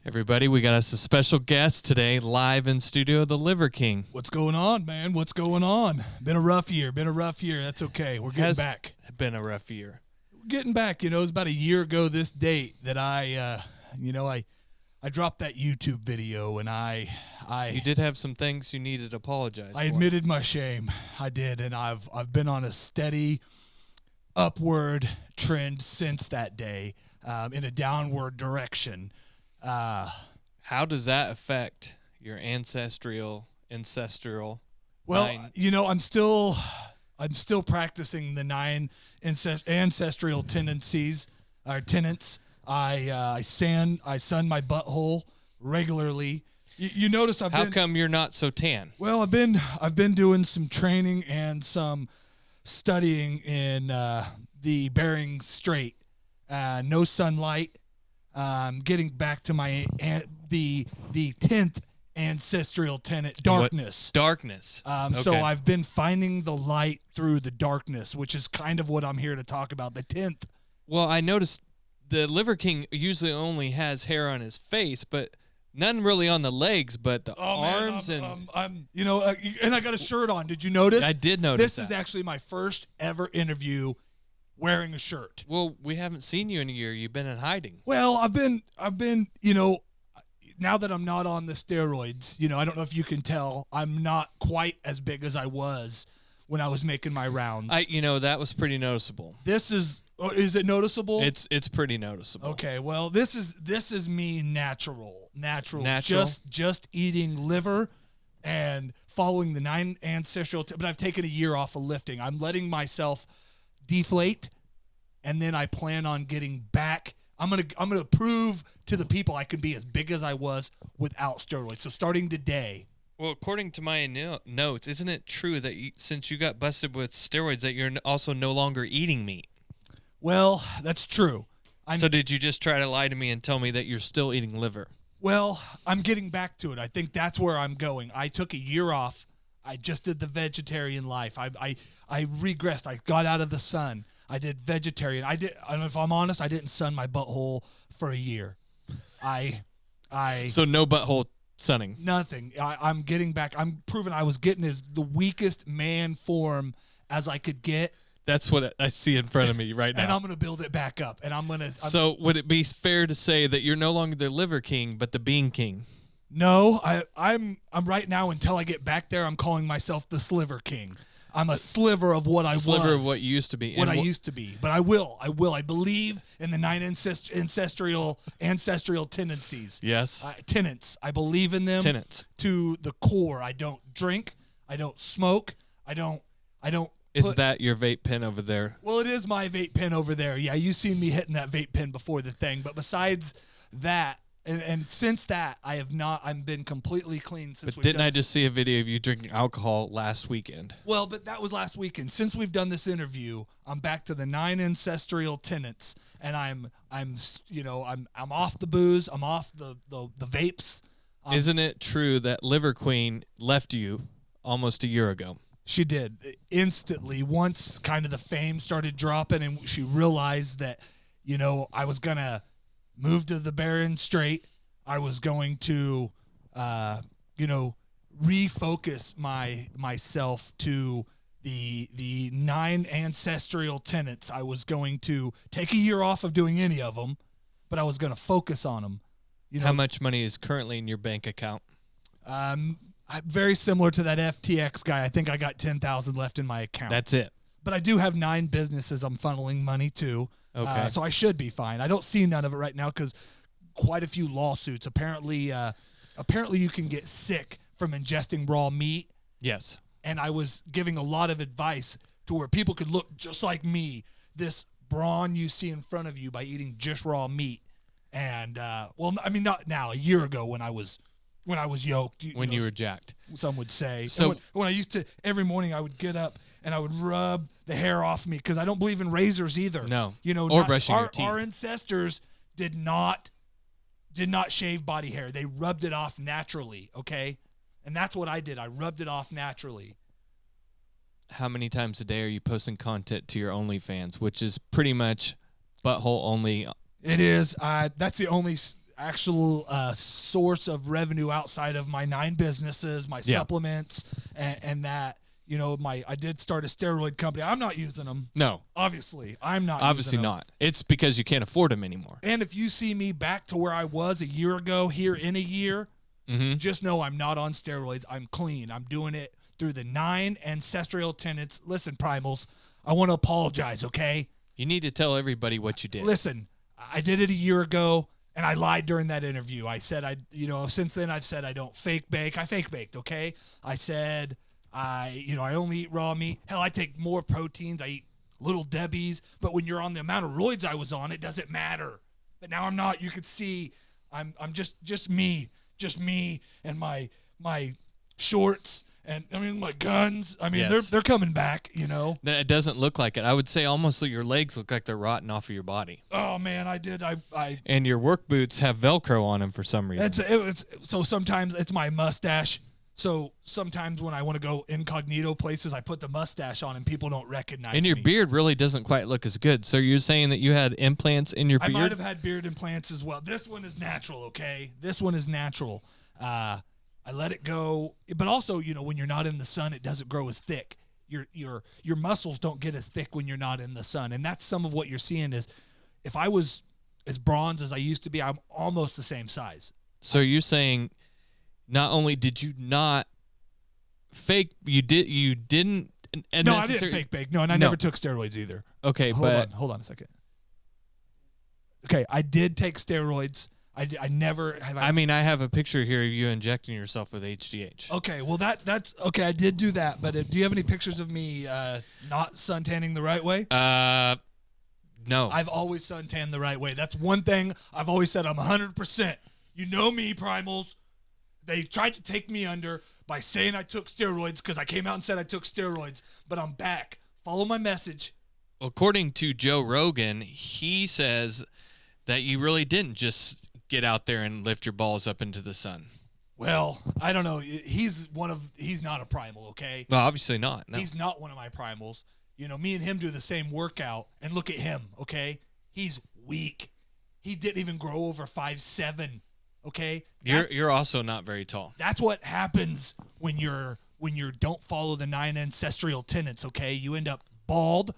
Everybody, we got us a special guest today, live in studio, the Liver King. What's going on, man? What's going on? Been a rough year. That's okay. We're getting back. Been a rough year. We're getting back. It was about a year ago this date that I dropped that YouTube video, and You did have some things you needed to apologize for. I admitted my shame. I did, and I've been on a steady upward trend since that day, in a downward direction. How does that affect your ancestral? Well, line? I'm still practicing the 9 ancestral tendencies or tenets. I sun my butthole regularly. You notice How come you're not so tan? Well, I've been doing some training and some studying in the Bering Strait. No sunlight. Getting back to my the 10th ancestral tenet, darkness. Darkness. So I've been finding the light through the darkness, which is kind of what I'm here to talk about. The 10th. Well, I noticed the Liver King usually only has hair on his face, but none really on the legs, but the arms and I got a shirt on. Did you notice? I did notice. This is actually my first ever interview wearing a shirt. Well, we haven't seen you in a year. You've been in hiding. Well, I've been, now that I'm not on the steroids, I don't know if you can tell, I'm not quite as big as I was when I was making my rounds. That was pretty noticeable. Is it noticeable? It's pretty noticeable. Okay, well, this is me natural. Just eating liver and following the 9 ancestral, but I've taken a year off of lifting. I'm letting myself deflate, and then I plan on getting back. I'm gonna prove to the people I can be as big as I was without steroids. So starting today. Well, according to my notes, isn't it true that since you got busted with steroids that you're also no longer eating meat? Well, that's true. So did you just try to lie to me and tell me that you're still eating liver? Well, I'm getting back to it. I think that's where I'm going. I took a year off. I just did the vegetarian life. I regressed. I got out of the sun. I did vegetarian. And if I'm honest, I didn't sun my butthole for a year. So no butthole sunning. Nothing. I'm getting back. I'm proving I was getting the weakest man form as I could get. That's what I see in front of me right now. And I'm going to build it back up. And So would it be fair to say that you're no longer the Liver King, but the Bean King? No, I'm right now, until I get back there, I'm calling myself the Sliver King. I'm a sliver of what I was. Sliver of what you used to be. What I used to be. But I will. I believe in the 9 ancestral tendencies. Yes. Tenets. I believe in them. Tenets. To the core. I don't drink. I don't smoke. I don't. Is that your vape pen over there? Well, it is my vape pen over there. Yeah, you've seen me hitting that vape pen before the thing. But besides that, and since that, I've been completely clean since. But didn't I just see a video of you drinking alcohol last weekend? Well, but that was last weekend. Since we've done this interview, I'm back to the 9 ancestral tenets, and I'm off the booze. I'm off the vapes. Isn't it true that Liver Queen left you almost a year ago? She did instantly. Once kind of the fame started dropping, and she realized that I was gonna move to the Bering Strait. I was going to, refocus myself to the 9 ancestral tenets. I was going to take a year off of doing any of them, but I was going to focus on them. How much money is currently in your bank account? Very similar to that FTX guy. I think I got 10,000 left in my account. That's it. But I do have 9 businesses I'm funneling money to. Okay. So I should be fine. I don't see none of it right now because quite a few lawsuits. Apparently you can get sick from ingesting raw meat. Yes. And I was giving a lot of advice to where people could look just like me, this brawn you see in front of you, by eating just raw meat. And not now. A year ago when I was yoked. You were jacked. Some would say. So when I used to, every morning I would get up and I would rub the hair off me because I don't believe in razors either. No. Or brushing your teeth. Our ancestors did not shave body hair. They rubbed it off naturally, okay? And that's what I did. I rubbed it off naturally. How many times a day are you posting content to your OnlyFans, which is pretty much butthole only? It is. That's the only actual source of revenue outside of my 9 businesses, my supplements, and that, you know, I did start a steroid company. I'm not using them. No. Obviously, I'm not Obviously using them. not. It's because you can't afford them anymore. And if you see me back to where I was a year ago here in a year, just know I'm not on steroids. I'm clean. I'm doing it through the 9 ancestral tenets. Listen, Primals, I want to apologize, okay? You need to tell everybody what you did. Listen, I did it a year ago, and I lied during that interview. I said since then I've said I don't fake bake. I fake baked, okay? I said I only eat raw meat. Hell, I take more proteins. I eat Little Debbie's. But when you're on the amount of roids I was on, it doesn't matter. But now I'm not. You could see I'm just me and my shorts. And I mean, my guns. I mean, they're coming back. You know. It doesn't look like it. I would say almost like your legs look like they're rotting off of your body. Oh man, I did. And your work boots have Velcro on them for some reason. So sometimes it's my mustache. So sometimes when I want to go incognito places, I put the mustache on and people don't recognize me. And your beard really doesn't quite look as good. So you're saying that you had implants in your beard? I might have had beard implants as well. This one is natural, okay? This one is natural. I let it go, but also, you know, when you're not in the sun, it doesn't grow as thick. Your muscles don't get as thick when you're not in the sun, and that's some of what you're seeing. Is if I was as bronze as I used to be, I'm almost the same size. So you're saying, not only did you not fake, you didn't. No, I didn't fake bake. No, and I never took steroids either. Okay, hold on a second. Okay, I did take steroids. I never have. I mean, I have a picture here of you injecting yourself with HGH. Okay, well that's okay. I did do that, but do you have any pictures of me not suntanning the right way? No. I've always suntanned the right way. That's one thing I've always said. I'm 100%. You know me, Primals. They tried to take me under by saying I took steroids because I came out and said I took steroids, but I'm back. Follow my message. According to Joe Rogan, he says that you really didn't just get out there and lift your balls up into the sun. Well, I don't know. He's not a primal, okay? Well, obviously not. No. He's not one of my primals. You know, me and him do the same workout, and look at him, okay? He's weak. He didn't even grow over 5'7", okay? You're also not very tall. That's what happens when you don't follow the 9 ancestral tenets, okay? You end up bald.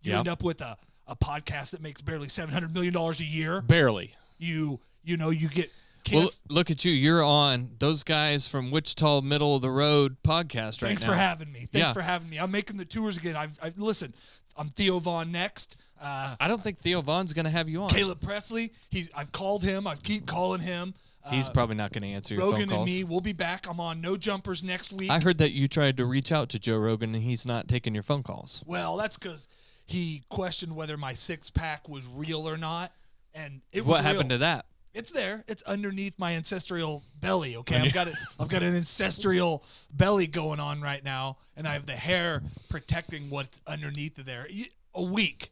You end up with a podcast that makes barely $700 million a year. Barely. You get kids. Well, look at you. You're on those guys from Wichita Middle of the Road podcast right now. Thanks for having me. Thanks for having me. I'm making the tours again. Listen, I'm Theo Vaughn next. I don't think Theo Vaughn's going to have you on. Caleb Presley. I've called him. I keep calling him. He's probably not going to answer your Rogan phone calls. and me, we'll be back. I'm on No Jumpers next week. I heard that you tried to reach out to Joe Rogan and he's not taking your phone calls. Well, that's because he questioned whether my 6-pack was real or not, and it was What happened to that? It's there. It's underneath my ancestral belly, okay? I've got an ancestral belly going on right now, and I have the hair protecting what's underneath of there. A week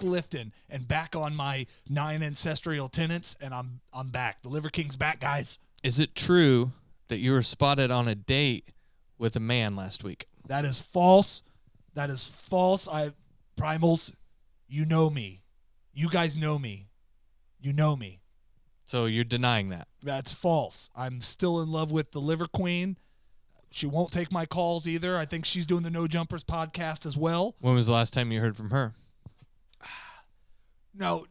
lifting, and back on my 9 ancestral tenets, and I'm back. The Liver King's back, guys. Is it true that you were spotted on a date with a man last week? That is false. That is false. Primals, you know me. You guys know me. You know me. So you're denying that? That's false. I'm still in love with the Liver Queen. She won't take my calls either. I think she's doing the No Jumpers podcast as well. When was the last time you heard from her? No,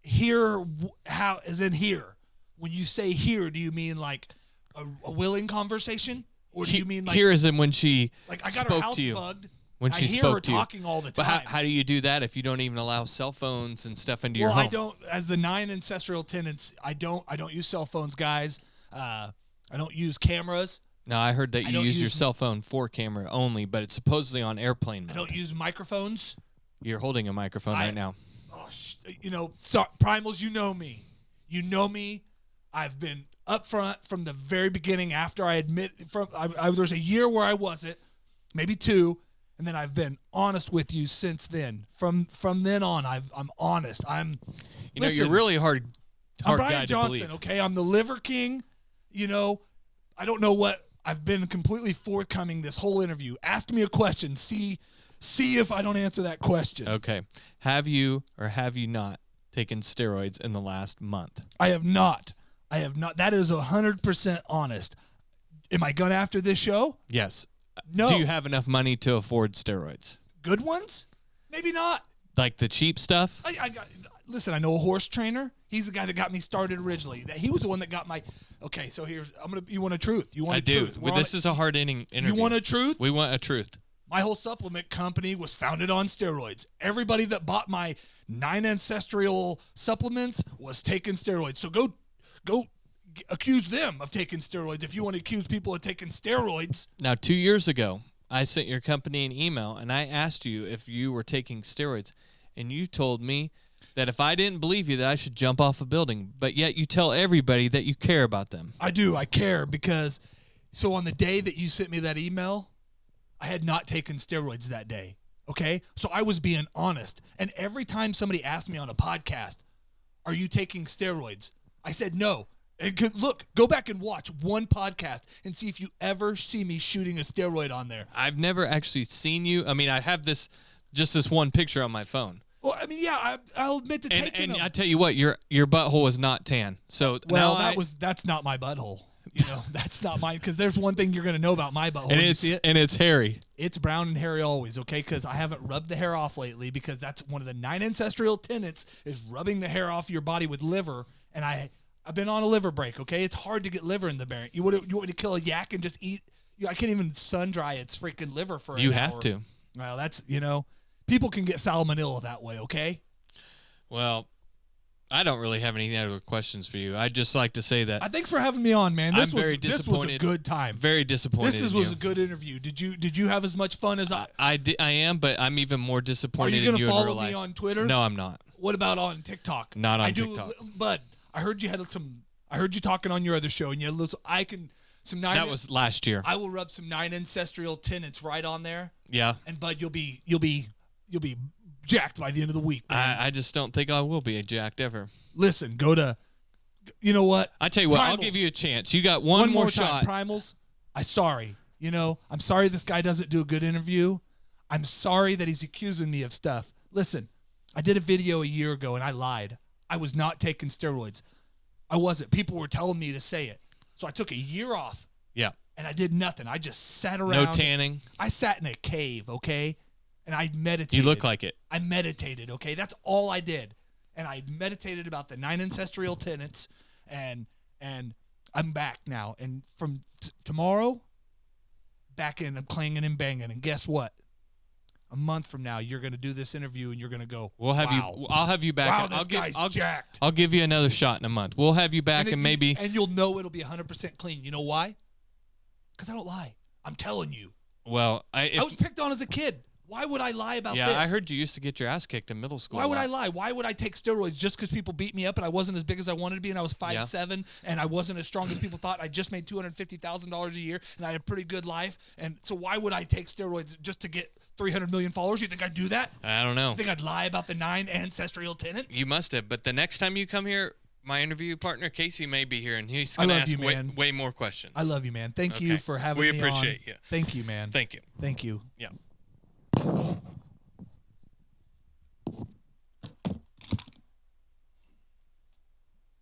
here, how is in here? When you say here, do you mean like a willing conversation? Or do you mean like... Here is in when she like I got spoke her house to you. bugged. When she I hear spoke her to you. talking all the time. But how do you do that if you don't even allow cell phones and stuff into your home? Well, I don't. As the 9 ancestral tenets, I don't use cell phones, guys. I don't use cameras. No, I heard that you use your cell phone for camera only, but it's supposedly on airplane mode. I don't use microphones. You're holding a microphone right now. Oh, Primals, you know me. You know me. I've been upfront from the very beginning. After I admit, there's a year where I wasn't, maybe 2. And then I've been honest with you since then. From then on, I'm honest. You're really hard I'm guy Brian to Johnson, believe. okay? I'm the Liver King. I don't know what. I've been completely forthcoming this whole interview. Ask me a question. See if I don't answer that question. Okay. Have you or have you not taken steroids in the last month? I have not. That is 100% honest. Am I going after this show? Yes. No. Do you have enough money to afford steroids? Good ones? Maybe not. Like the cheap stuff? Listen, I know a horse trainer. He's the guy that got me started originally. He was the one that got my. Okay, so you want a truth? You want a truth? Well, this is a hard interview. You want a truth? We want a truth. My whole supplement company was founded on steroids. Everybody that bought my 9 ancestral supplements was taking steroids. So go accuse them of taking steroids if you want to accuse people of taking steroids. Now, 2 years ago, I sent your company an email, and I asked you if you were taking steroids, and you told me that if I didn't believe you, that I should jump off a building. But yet you tell everybody that you care about them. I do. I care because so on the day that you sent me that email, I had not taken steroids that day, okay? So I was being honest. And every time somebody asked me on a podcast, are you taking steroids? I said no. And look, go back and watch one podcast and see if you ever see me shooting a steroid on there. I've never actually seen you. I mean, I have this one picture on my phone. Well, I mean, yeah, I'll admit to taking them. And I tell you what, your butthole is not tan. So well, that's not my butthole. You know, that's not mine, because there's one thing you're going to know about my butthole. And it's hairy. It's brown and hairy always, okay? Because I haven't rubbed the hair off lately, because that's one of the 9 ancestral tenets is rubbing the hair off your body with liver. And I've been on a liver break, okay? It's hard to get liver in the bearing. You want me to kill a yak and just eat? I can't even sun dry its freaking liver for an hour. You have to. Well, that's, people can get salmonella that way, okay? Well, I don't really have any other questions for you. I'd just like to say that. Thanks for having me on, man. This was a good time. Very disappointed. This was a good interview. Did you have as much fun as I? I am, but I'm even more disappointed in you in real life. Are you going to follow me on Twitter? No, I'm not. What about on TikTok? Not on TikTok. But I heard you talking on your other show, and you had a little. That was last year. I will rub some 9 ancestral tenets right on there. Yeah. And bud, you'll be jacked by the end of the week, man. I just don't think I will be jacked ever. Listen, you know what? I tell you what, Primals. I'll give you a chance. You got one more shot. Primals, I'm sorry. I'm sorry this guy doesn't do a good interview. I'm sorry that he's accusing me of stuff. Listen, I did a video a year ago and I lied. I was not taking steroids. I wasn't. People were telling me to say it. So I took a year off. Yeah. And I did nothing. I just sat around. No tanning. I sat in a cave, okay? And I meditated. You look like it. I meditated, okay? That's all I did. And I meditated about the 9 ancestral tenets, and I'm back now. And from tomorrow, back in, I'm clanging and banging. And guess what? A month from now, you're going to do this interview, and you're going to go, I'll have you back. Wow, this guy's jacked. I'll give you another shot in a month. We'll have you back, and maybe. And you'll know it'll be 100% clean. You know why? Because I don't lie. I'm telling you. Well, I was picked on as a kid. Why would I lie about this? Yeah, I heard you used to get your ass kicked in middle school. Why would I lie? Why would I take steroids just because people beat me up and I wasn't as big as I wanted to be and I was 5'7" and I wasn't as strong as people thought? I just made $250,000 a year and I had a pretty good life. And so why would I take steroids just to get 300 million followers? You think I'd do that? I don't know. You think I'd lie about the 9 ancestral tenets? You must have. But the next time you come here, my interview partner, Casey, may be here, and he's going to ask way more questions. I love you, man. Thank you for having me on. We appreciate you. Thank you, man. Thank you. Thank you. Yeah.